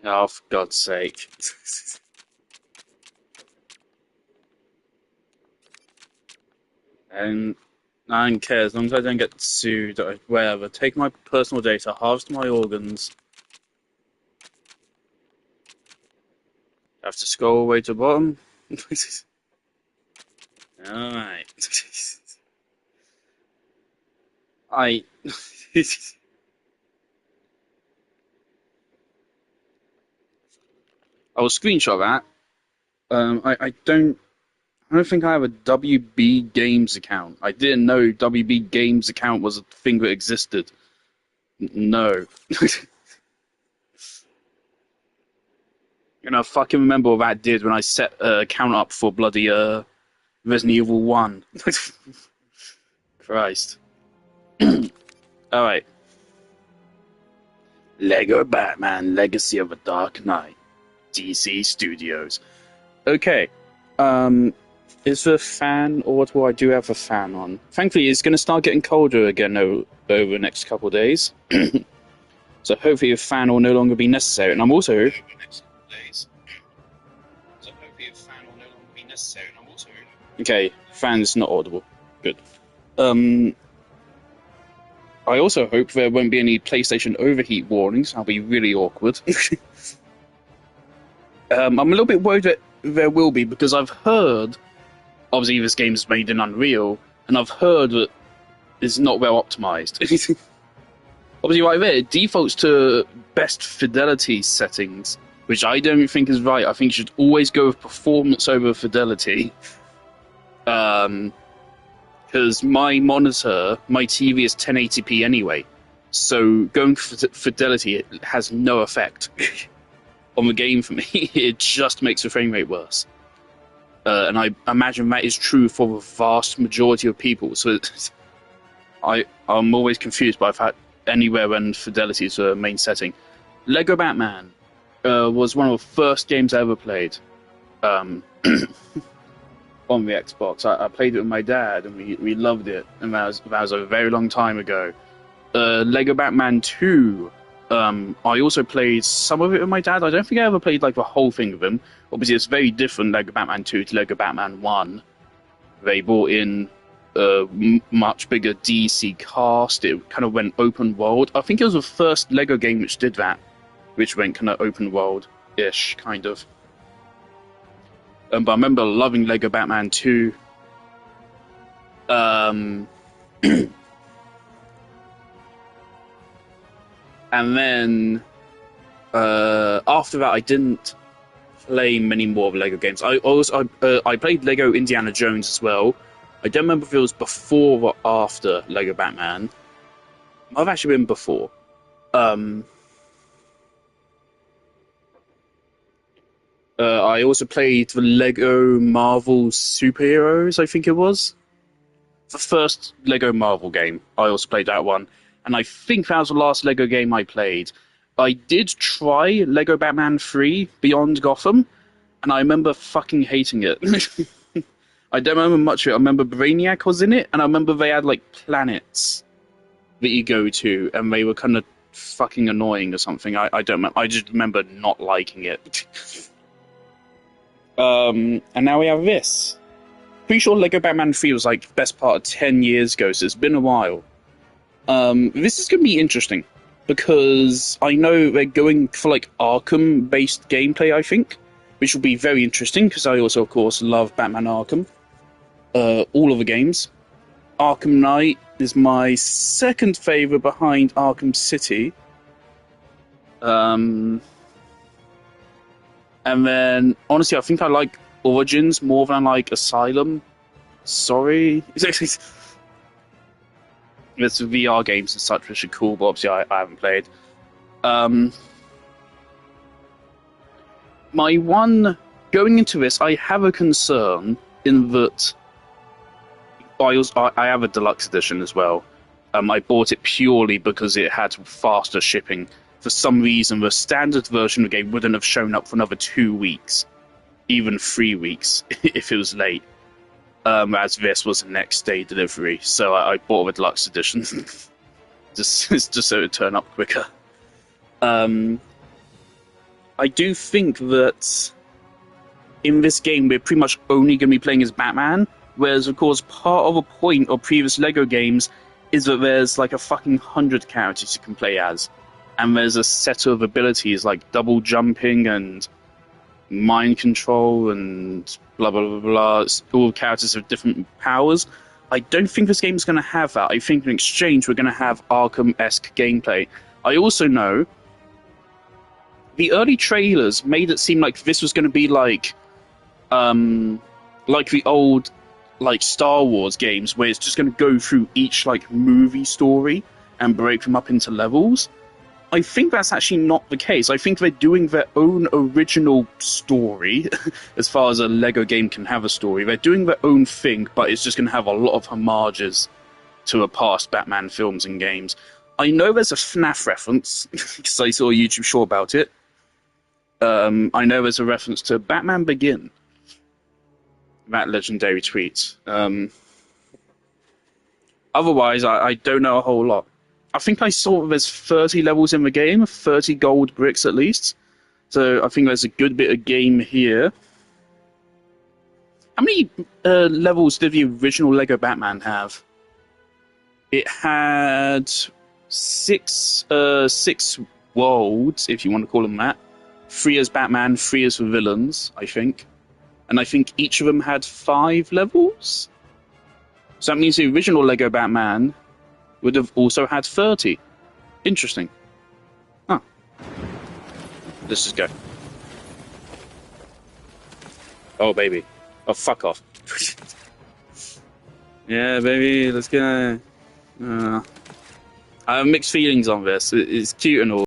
Oh, for God's sake. And I don't care as long as I don't get sued or whatever. Take my personal data, harvest my organs. Have to scroll all the way to the bottom. Alright. I. I will screenshot that. I don't think I have a WB Games account. I didn't know WB Games account was a thing that existed. No. I fucking remember what that did when I set an account up for bloody Resident Evil 1. Christ. Alright. Lego Batman Legacy of a Dark Knight. DC Studios. Okay. Is there a fan, or what will I do have a fan on? Thankfully, it's going to start getting colder again over the next couple of days. So hopefully a fan will no longer be necessary. And I'm also... Okay, fan's not audible. Good. I also hope there won't be any PlayStation overheat warnings. That'll be really awkward. I'm a little bit worried that there will be, because I've heard, obviously this game is made in Unreal, and I've heard that it's not well optimized. Obviously right there, it defaults to best fidelity settings, which I don't think is right. I think you should always go with performance over fidelity. Because my monitor, my TV is 1080p anyway, so going for fidelity, it has no effect on the game for me. It just makes the frame rate worse. And I imagine that is true for the vast majority of people. So I'm always confused by the fact anywhere when fidelity is the main setting. Lego Batman was one of the first games I ever played. On the Xbox. I played it with my dad, and we loved it, and that was a very long time ago. Lego Batman 2, I also played some of it with my dad. I don't think I ever played like the whole thing with him. Obviously, it's very different, Lego Batman 2 to Lego Batman 1. They brought in a much bigger DC cast. It kind of went open world. I think it was the first Lego game which did that, which went kind of open world-ish, kind of. But I remember loving Lego Batman 2. And then after that, I didn't play many more of Lego games. I played Lego Indiana Jones as well. I don't remember if it was before or after Lego Batman. Might have actually been before. I also played the Lego Marvel Superheroes, I think it was. The first Lego Marvel game. I also played that one. And I think that was the last Lego game I played. I did try Lego Batman 3 Beyond Gotham, and I remember fucking hating it. I don't remember much of it. I remember Brainiac was in it, and I remember they had, like, planets that you go to, and they were kind of fucking annoying or something. I don't remember. I just remember not liking it. And now we have this. Pretty sure Lego Batman 3 was like best part of 10 years ago, so it's been a while. This is going to be interesting, because I know they're going for like Arkham-based gameplay, I think, which will be very interesting, because I also, of course, love Batman Arkham. All of the games. Arkham Knight is my second favourite behind Arkham City. And then, honestly, I think I like Origins more than I like Asylum. Sorry. There's VR games and such which are cool, but obviously I haven't played. My one... Going into this, I have a concern in that I have a deluxe edition as well. I bought it purely because it had faster shipping. For some reason, the standard version of the game wouldn't have shown up for another 2 weeks, even 3 weeks, if it was late. As this was a next day delivery, so I bought a deluxe edition, just so it would turn up quicker. I do think that in this game we're pretty much only going to be playing as Batman, whereas of course part of a point of previous Lego games is that there's like a fucking 100 characters you can play as, and there's a set of abilities like double jumping and mind control and blah blah blah blah. All characters have different powers. I don't think this game is going to have that. I think in exchange we're going to have Arkham-esque gameplay. I also know the early trailers made it seem like this was going to be like the old like Star Wars games, where it's just going to go through each like movie story and break them up into levels. I think that's actually not the case. I think they're doing their own original story, as far as a Lego game can have a story. They're doing their own thing, but it's just going to have a lot of homages to the past Batman films and games. I know there's a FNAF reference, because I saw a YouTube show about it. I know there's a reference to Batman Begin. That legendary tweet. Otherwise, I don't know a whole lot. I think I saw there's 30 levels in the game, 30 gold bricks at least. So I think there's a good bit of game here. How many levels did the original Lego Batman have? It had six worlds, if you want to call them that. 3 as Batman, 3 as the villains, I think. And I think each of them had 5 levels? So that means the original Lego Batman would have also had 30. Interesting. Huh. Let's just go. Oh, baby. Oh, fuck off. Yeah, baby, let's go. I have mixed feelings on this. It's cute and all.